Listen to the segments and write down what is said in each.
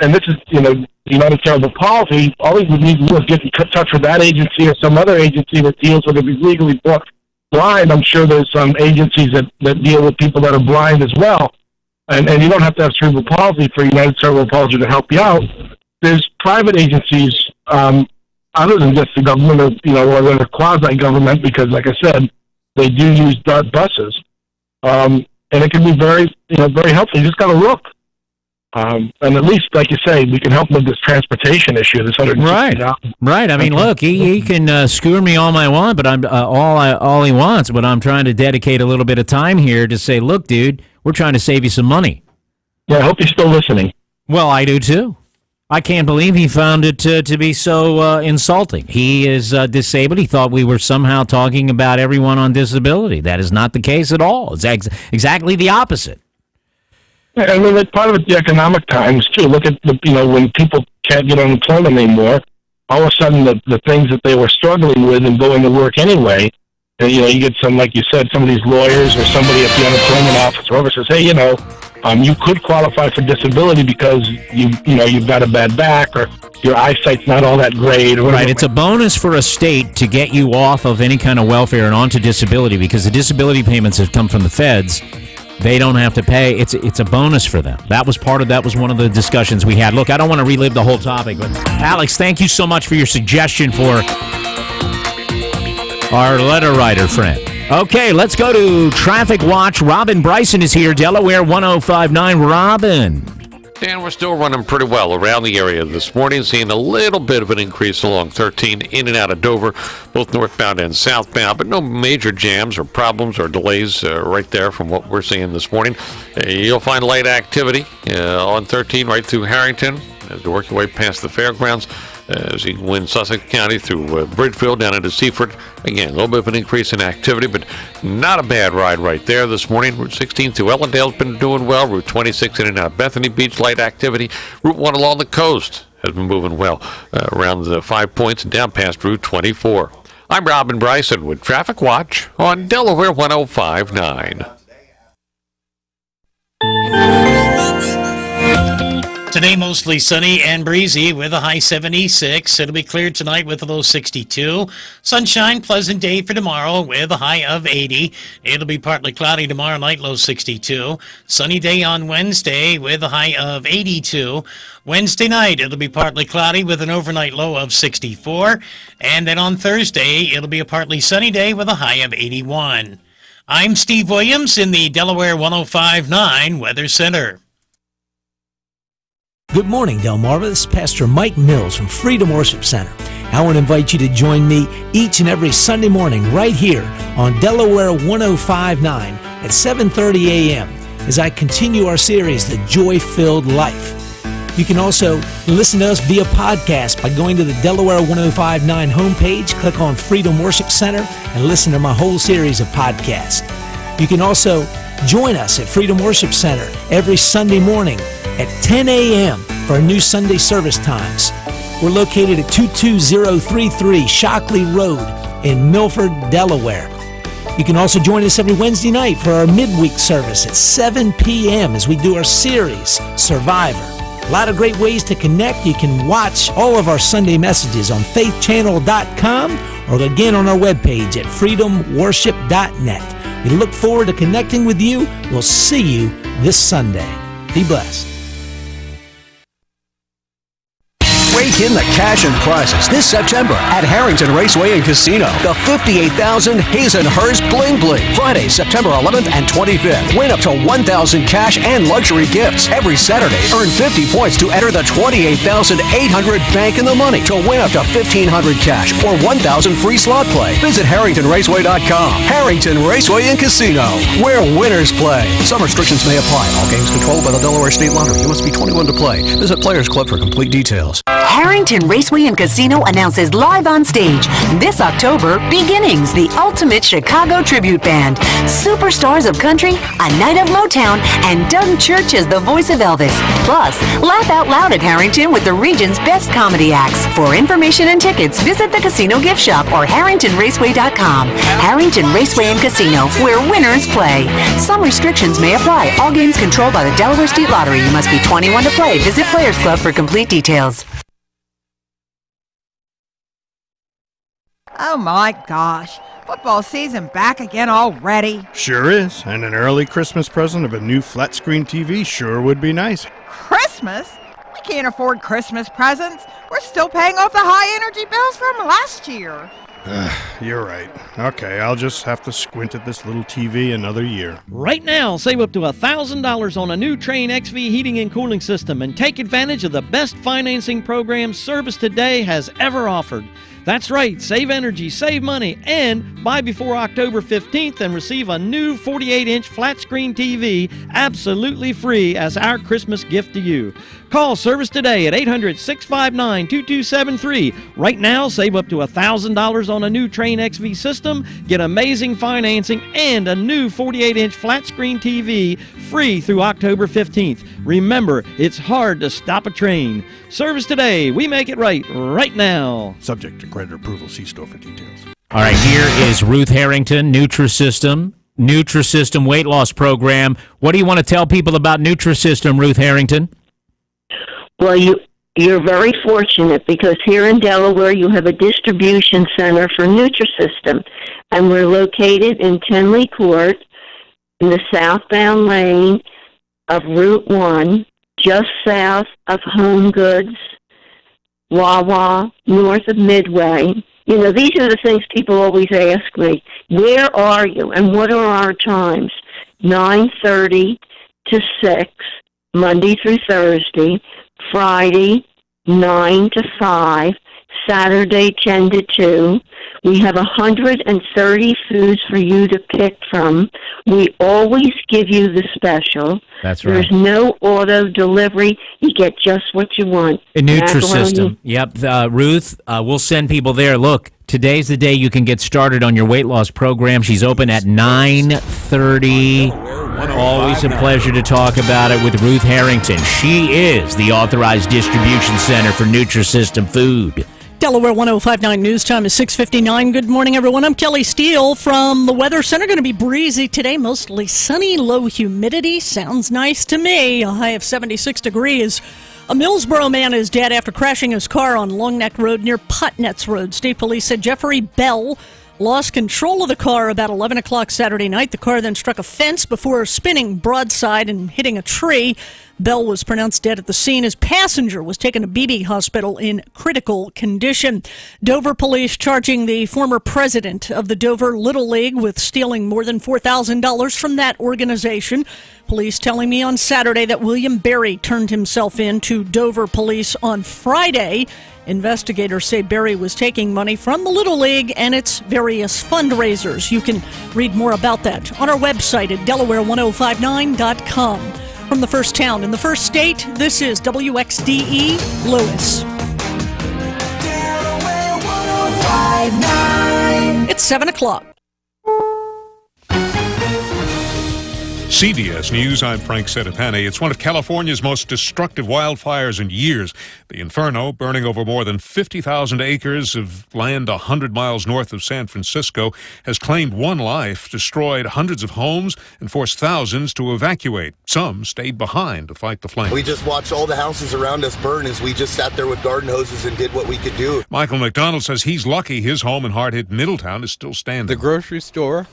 and this is, United Cerebral Palsy, all he would need to do is get in touch with that agency or some other agency that deals with it. If he's legally blind, I'm sure there's some agencies that deal with people that are blind as well. And you don't have to have cerebral palsy for United Cerebral Palsy to help you out. There's private agencies, other than just the government, or they're quasi-government, because, like I said, they do use DART buses. And it can be very, very helpful. You just got to look. And at least, like you say, we can help with this transportation issue. This right. I mean, look, he can skewer me all I want, but all he wants. But I'm trying to dedicate a little bit of time here to say, look, dude, we're trying to save you some money. Yeah, I hope he's still listening. Well, I do too. I can't believe he found it to be so insulting. He is disabled. He thought we were somehow talking about everyone on disability. That is not the case at all. It's exactly the opposite. I mean, it's part of it, the economic times, too. Look at, when people can't get unemployment anymore, all of a sudden the things that they were struggling with and going to work anyway, and, you get some, like you said, some of these lawyers or somebody at the unemployment office or whoever says, hey, you could qualify for disability because you've got a bad back or your eyesight's not all that great. Or whatever. Right, it's a bonus for a state to get you off of any kind of welfare and onto disability because the disability payments have come from the feds. They don't have to pay. It's a bonus for them. That was one of the discussions we had. Look, I don't want to relive the whole topic, but Alex, thank you so much for your suggestion for our letter writer friend. Okay, let's go to Traffic Watch. Robin Bryson is here, Delaware 105.9. Robin. Dan, we're still running pretty well around the area this morning, seeing a little bit of an increase along 13 in and out of Dover, both northbound and southbound, but no major jams or problems or delays right there from what we're seeing this morning. You'll find light activity on 13 right through Harrington as you work your way past the fairgrounds. As you win Sussex County through Bridgefield down into Seaford. Again, a little bit of an increase in activity, but not a bad ride right there this morning. Route 16 through Ellendale's been doing well. Route 26 in and out of Bethany Beach, light activity. Route 1 along the coast has been moving well around the 5 points and down past Route 24. I'm Robin Bryson with Traffic Watch on Delaware 105.9. Today, mostly sunny and breezy with a high 76. It'll be clear tonight with a low 62. Sunshine, pleasant day for tomorrow with a high of 80. It'll be partly cloudy tomorrow night, low 62. Sunny day on Wednesday with a high of 82. Wednesday night, it'll be partly cloudy with an overnight low of 64. And then on Thursday, it'll be a partly sunny day with a high of 81. I'm Steve Williams in the Delaware 105.9 Weather Center. Good morning, Delmarva. This is Pastor Mike Mills from Freedom Worship Center. I want to invite you to join me each and every Sunday morning right here on Delaware 105.9 at 7:30 a.m. as I continue our series, The Joy-Filled Life. You can also listen to us via podcast by going to the Delaware 105.9 homepage, click on Freedom Worship Center, and listen to my whole series of podcasts. You can also join us at Freedom Worship Center every Sunday morning at 10 a.m. for our new Sunday service times. We're located at 22033 Shockley Road in Milford, Delaware. You can also join us every Wednesday night for our midweek service at 7 p.m. as we do our series, Survivor. A lot of great ways to connect. You can watch all of our Sunday messages on faithchannel.com or again on our webpage at freedomworship.net. We look forward to connecting with you. We'll see you this Sunday. Be blessed. Rake in the cash and prizes this September at Harrington Raceway and Casino. The 58,000 Hazen Hurst Bling Bling. Friday, September 11th and 25th. Win up to 1,000 cash and luxury gifts. Every Saturday, earn 50 points to enter the 28,800 Bank in the Money to win up to 1,500 cash or 1,000 free slot play. Visit HarringtonRaceway.com. Harrington Raceway and Casino, where winners play. Some restrictions may apply. All games controlled by the Delaware State Lottery. You must be 21 to play. Visit Players Club for complete details. Harrington Raceway and Casino announces live on stage this October, Beginnings, the ultimate Chicago tribute band. Superstars of country, a night of Motown, and Doug Church as the voice of Elvis. Plus, laugh out loud at Harrington with the region's best comedy acts. For information and tickets, visit the casino gift shop or harringtonraceway.com. Harrington Raceway and Casino, where winners play. Some restrictions may apply. All games controlled by the Delaware State Lottery. You must be 21 to play. Visit Players Club for complete details. Oh my gosh. Football season back again already. Sure is. And an early Christmas present of a new flat screen TV sure would be nice. Christmas? We can't afford Christmas presents. We're still paying off the high energy bills from last year. You're right. Okay, I'll just have to squint at this little TV another year. Right now, save up to $1,000 on a new Train XV heating and cooling system and take advantage of the best financing program Service Today has ever offered. That's right, save energy, save money, and buy before October 15th and receive a new 48-inch flat-screen TV absolutely free as our Christmas gift to you. Call Service Today at 800-659-2273. Right now, save up to $1,000 on a new Train XV system, get amazing financing, and a new 48-inch flat-screen TV free through October 15th. Remember, it's hard to stop a train. Service Today, we make it right now. Subject to credit approval. See store for details. All right, here is Ruth Harrington, Nutrisystem weight loss program. What do you want to tell people about Nutrisystem, Ruth Harrington? Well, you're very fortunate because here in Delaware you have a distribution center for Nutrisystem, and we're located in Tinley Court in the southbound lane of Route 1, just south of Home Goods, Wawa, north of Midway. You know, these are the things people always ask me. Where are you and what are our times? 9:30 to 6, Monday through Thursday. Friday, 9 to 5, Saturday, 10 to 2. We have 130 foods for you to pick from. We always give you the special. That's right. There's no auto delivery. You get just what you want. A Nutrisystem. Yep. Ruth, we'll send people there. Look, today's the day you can get started on your weight loss program. She's open at 9:30. Always a pleasure to talk about it with Ruth Harrington. She is the authorized distribution center for Nutrisystem food. Delaware 105.9 news time is 6:59. Good morning, everyone. I'm Kelly Steele from the Weather Center. Going to be breezy today, mostly sunny, low humidity. Sounds nice to me. A high of 76 degrees. A Millsboro man is dead after crashing his car on Long Neck Road near Putnetz Road. State police said Jeffrey Bell lost control of the car about 11 o'clock Saturday night. The car then struck a fence before spinning broadside and hitting a tree. Bell was pronounced dead at the scene. His passenger was taken to Beebe Hospital in critical condition. Dover police charging the former president of the Dover Little League with stealing more than $4,000 from that organization. Police telling me on Saturday that William Berry turned himself in to Dover police on Friday. Investigators say Berry was taking money from the Little League and its various fundraisers. You can read more about that on our website at Delaware1059.com. From the first town in the first state, this is WXDE Lewis. Delaware 105.9. It's 7 o'clock. CBS News, I'm Frank Sedapane. It's one of California's most destructive wildfires in years. The Inferno, burning over more than 50,000 acres of land 100 miles north of San Francisco, has claimed one life, destroyed hundreds of homes, and forced thousands to evacuate. Some stayed behind to fight the flames. We just watched all the houses around us burn as we just sat there with garden hoses and did what we could do. Michael McDonald says he's lucky his home in hard-hit Middletown is still standing. The grocery store,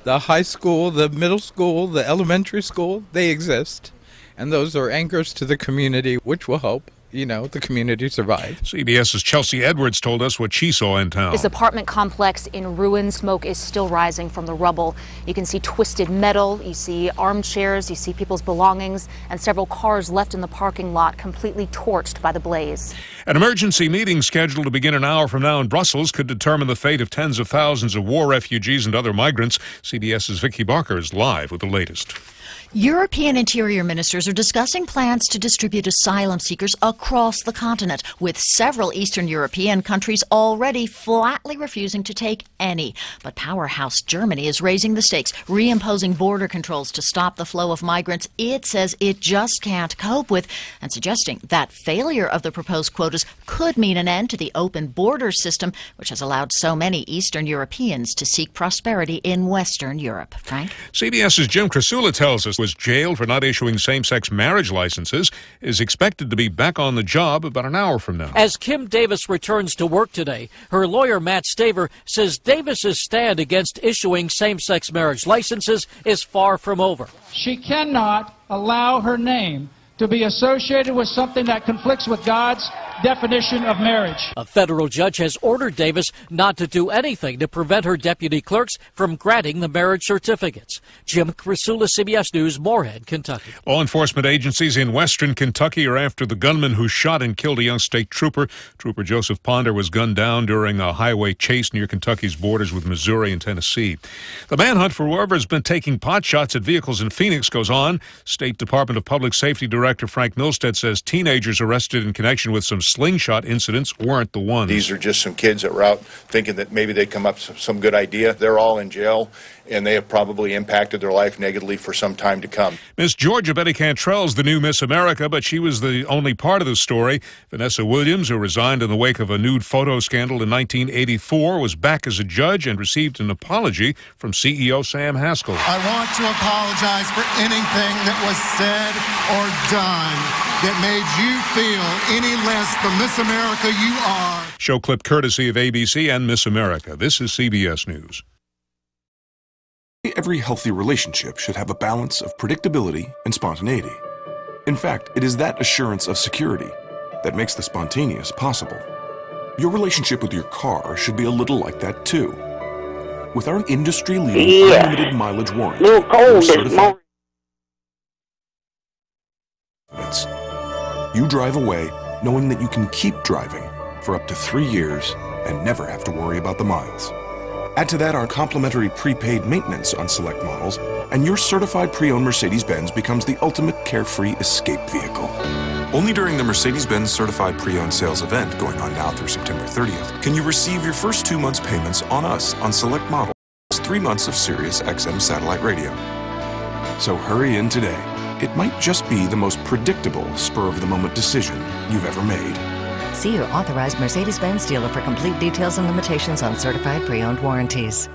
the high school, the middle school, the elementary school, they exist. And those are anchors to the community, which will help, the community survive. CBS's Chelsea Edwards told us what she saw in town. This apartment complex in ruins. Smoke is still rising from the rubble. You can see twisted metal, you see armchairs, you see people's belongings, and several cars left in the parking lot completely torched by the blaze. An emergency meeting scheduled to begin an hour from now in Brussels could determine the fate of tens of thousands of war refugees and other migrants. CBS's Vicki Barker is live with the latest. European interior ministers are discussing plans to distribute asylum seekers across the continent, with several Eastern European countries already flatly refusing to take any. But powerhouse Germany is raising the stakes, reimposing border controls to stop the flow of migrants it says it just can't cope with, and suggesting that failure of the proposed quotas could mean an end to the open border system, which has allowed so many Eastern Europeans to seek prosperity in Western Europe. Frank? CBS's Jim Krasula tells us was jailed for not issuing same-sex marriage licenses, is expected to be back on the job about an hour from now. As Kim Davis returns to work today, her lawyer Matt Staver says Davis's stand against issuing same-sex marriage licenses is far from over. She cannot allow her name to be associated with something that conflicts with God's definition of marriage. A federal judge has ordered Davis not to do anything to prevent her deputy clerks from granting the marriage certificates. Jim Krasula, CBS News, Moorhead, Kentucky. Law enforcement agencies in western Kentucky are after the gunman who shot and killed a young state trooper. Trooper Joseph Ponder was gunned down during a highway chase near Kentucky's borders with Missouri and Tennessee. The manhunt for whoever has been taking pot shots at vehicles in Phoenix goes on. State Department of Public Safety Director Frank Milstead says teenagers arrested in connection with some slingshot incidents weren't the ones. These are just some kids that were out thinking that maybe they'd come up with some good idea. They're all in jail, and they have probably impacted their life negatively for some time to come. Miss Georgia Betty Cantrell's the new Miss America, but she was the only part of the story. Vanessa Williams, who resigned in the wake of a nude photo scandal in 1984, was back as a judge and received an apology from CEO Sam Haskell. I want to apologize for anything that was said or done that made you feel any less the Miss America you are. Show clip courtesy of ABC and Miss America. This is CBS News. Every healthy relationship should have a balance of predictability and spontaneity. In fact, it is that assurance of security that makes the spontaneous possible. Your relationship with your car should be a little like that too. With our industry-leading unlimited mileage warranty, you drive away knowing that you can keep driving for up to 3 years and never have to worry about the miles. Add to that our complimentary prepaid maintenance on select models, and your certified pre-owned Mercedes-Benz becomes the ultimate carefree escape vehicle. Only during the Mercedes-Benz Certified Pre-Owned Sales event going on now through September 30th can you receive your first 2 months payments on us on select models, 3 months of Sirius XM satellite radio. So hurry in today. It might just be the most predictable spur-of-the-moment decision you've ever made. See your authorized Mercedes-Benz dealer for complete details and limitations on certified pre-owned warranties.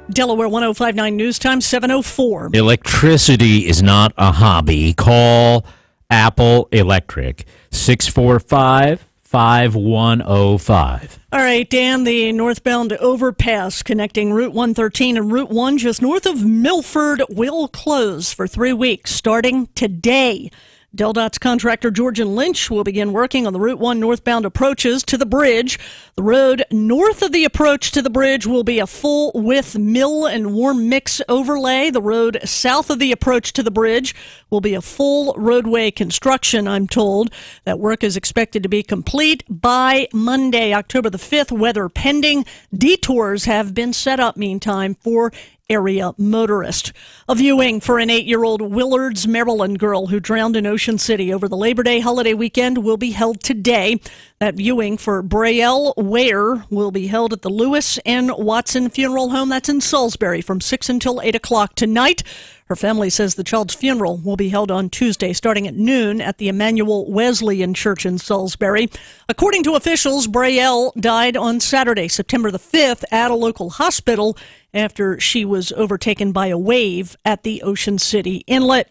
Delaware 105.9 News Time, 7:04. Electricity is not a hobby. Call Apple Electric, 645-5105. All right, Dan, the northbound overpass connecting Route 113 and Route 1 just north of Milford will close for 3 weeks starting today. DelDOT's contractor Georgian Lynch will begin working on the Route 1 northbound approaches to the bridge. The road north of the approach to the bridge will be a full-width mill and warm mix overlay. The road south of the approach to the bridge will be a full roadway construction, I'm told. That work is expected to be complete by Monday, October the 5th, weather pending. Detours have been set up, meantime, for area motorist. A viewing for an 8-year-old Willards, Maryland girl who drowned in Ocean City over the Labor Day holiday weekend will be held today. That viewing for Braille Ware will be held at the Lewis N. Watson Funeral Home. That's in Salisbury from 6 until 8 o'clock tonight. Her family says the child's funeral will be held on Tuesday starting at noon at the Emmanuel Wesleyan Church in Salisbury. According to officials, Braille died on Saturday, September the 5th at a local hospital after she was overtaken by a wave at the Ocean City Inlet.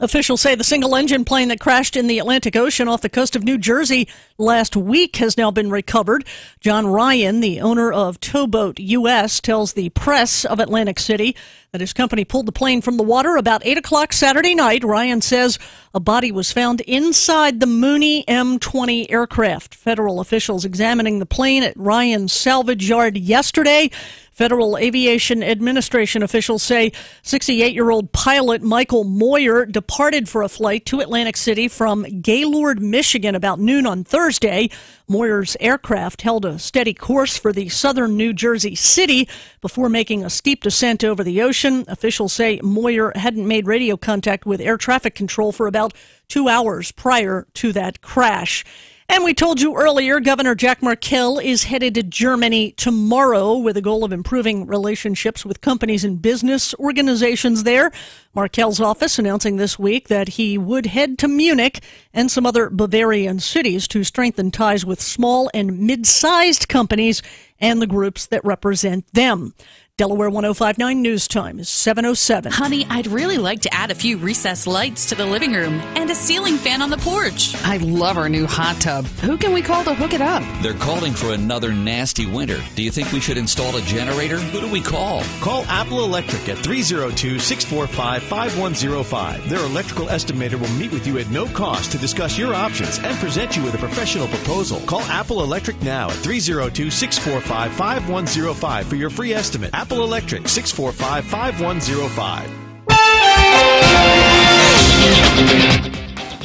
Officials say the single-engine plane that crashed in the Atlantic Ocean off the coast of New Jersey last week has now been recovered. John Ryan, the owner of Towboat U.S., tells the Press of Atlantic City that his company pulled the plane from the water about 8 o'clock Saturday night. Ryan says a body was found inside the Mooney M-20 aircraft. Federal officials examining the plane at Ryan's salvage yard yesterday. Federal Aviation Administration officials say 68-year-old pilot Michael Moyer departed for a flight to Atlantic City from Gaylord, Michigan about noon on Thursday. Moyer's aircraft held a steady course for the southern New Jersey city before making a steep descent over the ocean. location. Officials say Moyer hadn't made radio contact with air traffic control for about 2 hours prior to that crash. And we told you earlier, Governor Jack Markell is headed to Germany tomorrow with the goal of improving relationships with companies and business organizations there. Markell's office announcing this week that he would head to Munich and some other Bavarian cities to strengthen ties with small and mid-sized companies and the groups that represent them. Delaware 105.9 News Time is 7:07. Honey, I'd really like to add a few recessed lights to the living room and a ceiling fan on the porch. I love our new hot tub. Who can we call to hook it up? They're calling for another nasty winter. Do you think we should install a generator? Who do we call? Call Apple Electric at 302-645-5105. Their electrical estimator will meet with you at no cost to discuss your options and present you with a professional proposal. Call Apple Electric now at 302-645-5105 for your free estimate. Apple Electric, 645-5105.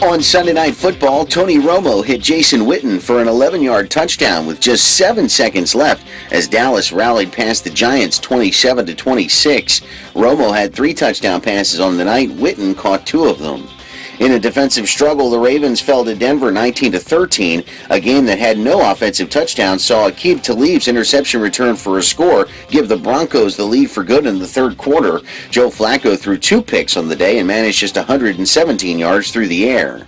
On Sunday Night Football, Tony Romo hit Jason Witten for an 11-yard touchdown with just 7 seconds left as Dallas rallied past the Giants 27-26. Romo had 3 touchdown passes on the night. Witten caught 2 of them. In a defensive struggle, the Ravens fell to Denver 19-13. A game that had no offensive touchdowns saw Aqib Talib's interception return for a score give the Broncos the lead for good in the third quarter. Joe Flacco threw 2 picks on the day and managed just 117 yards through the air.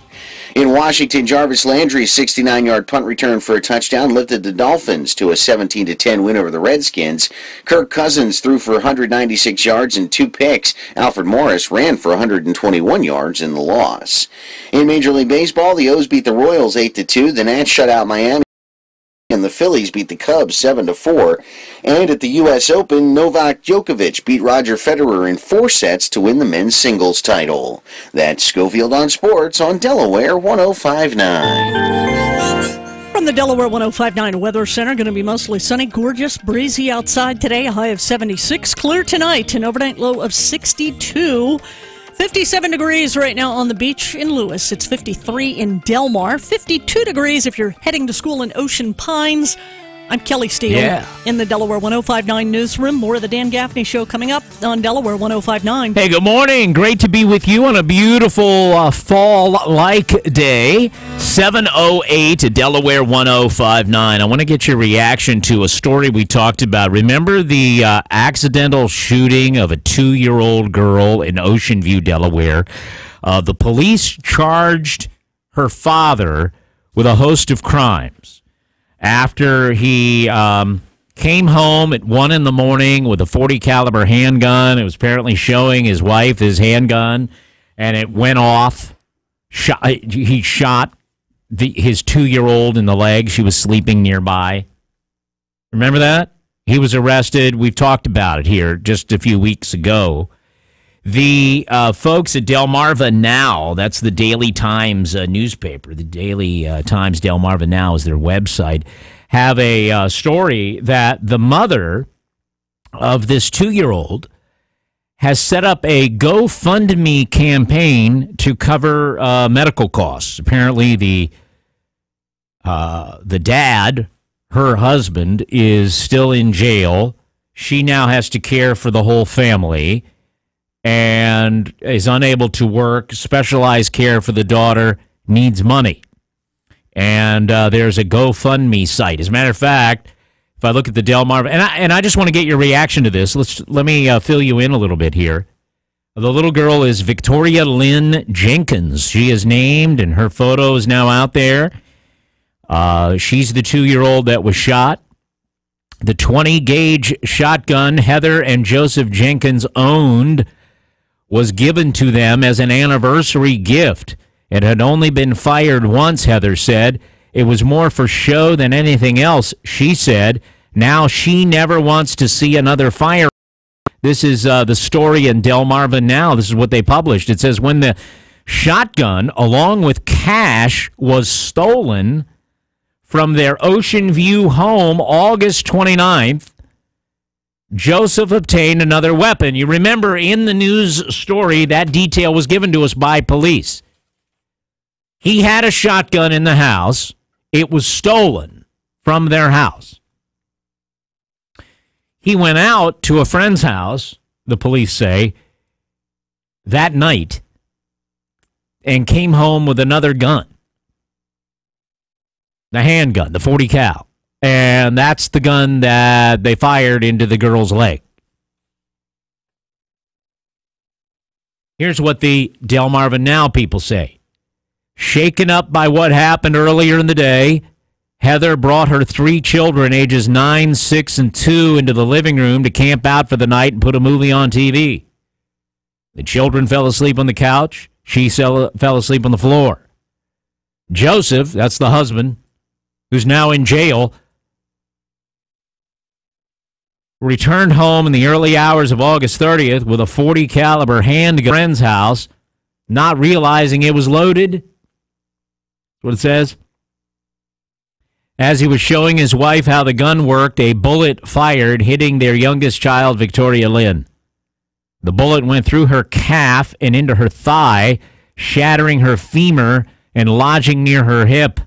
In Washington, Jarvis Landry's 69-yard punt return for a touchdown lifted the Dolphins to a 17-10 win over the Redskins. Kirk Cousins threw for 196 yards and 2 picks. Alfred Morris ran for 121 yards in the loss. In Major League Baseball, the O's beat the Royals 8-2. The Nats shut out Miami, and the Phillies beat the Cubs 7-4. And at the U.S. Open, Novak Djokovic beat Roger Federer in 4 sets to win the men's singles title. That's Schofield on Sports on Delaware 105.9. From the Delaware 105.9 Weather Center, going to be mostly sunny, gorgeous, breezy outside today, a high of 76. Clear tonight, an overnight low of 62. 57 degrees right now on the beach in Lewis. It's 53 in Delmar. 52 degrees if you're heading to school in Ocean Pines. I'm Kelly Steele in the Delaware 105.9 newsroom. More of the Dan Gaffney Show coming up on Delaware 105.9. Hey, good morning. Great to be with you on a beautiful fall-like day. 7:08 at Delaware 105.9. I want to get your reaction to a story we talked about. Remember the accidental shooting of a 2-year-old girl in Ocean View, Delaware? The police charged her father with a host of crimes after he came home at 1 in the morning with a .40 caliber handgun. It was apparently showing his wife his handgun, and it went off. He shot his 2-year-old in the leg. She was sleeping nearby. Remember that? He was arrested. We've talked about it here just a few weeks ago. The folks at Delmarva Now, that's the Daily Times newspaper, the Daily Times Delmarva Now is their website, have a story that the mother of this 2-year-old has set up a GoFundMe campaign to cover medical costs. Apparently the dad, her husband, is still in jail. She now has to care for the whole family and is unable to work. Specialized care for the daughter, needs money. And there's a GoFundMe site. As a matter of fact, if I look at the Delmarva, and I just want to get your reaction to this. Let me fill you in a little bit here. The little girl is Victoria Lynn Jenkins. She is named, and her photo is now out there. She's the 2-year-old that was shot. The 20-gauge shotgun Heather and Joseph Jenkins owned was given to them as an anniversary gift. It had only been fired once, Heather said. It was more for show than anything else, she said. Now she never wants to see another fire. This is the story in Delmarva Now. This is what they published. It says, when the shotgun, along with cash, was stolen from their Ocean View home August 29th, Joseph obtained another weapon. You remember in the news story, that detail was given to us by police. He had a shotgun in the house. It was stolen from their house. He went out to a friend's house the police say, that night and came home with another gun. The handgun, the 40 cal. And that's the gun that they fired into the girl's leg. Here's what the Delmarva Now people say. Shaken up by what happened earlier in the day, Heather brought her 3 children, ages 9, 6, and 2, into the living room to camp out for the night and put a movie on TV. The children fell asleep on the couch. She fell asleep on the floor. Joseph, that's the husband, who's now in jail, returned home in the early hours of August 30th with a .40 caliber handgun at a friend's house, not realizing it was loaded. That's what it says. As he was showing his wife how the gun worked, a bullet fired, hitting their youngest child, Victoria Lynn. The bullet went through her calf and into her thigh, shattering her femur and lodging near her hip.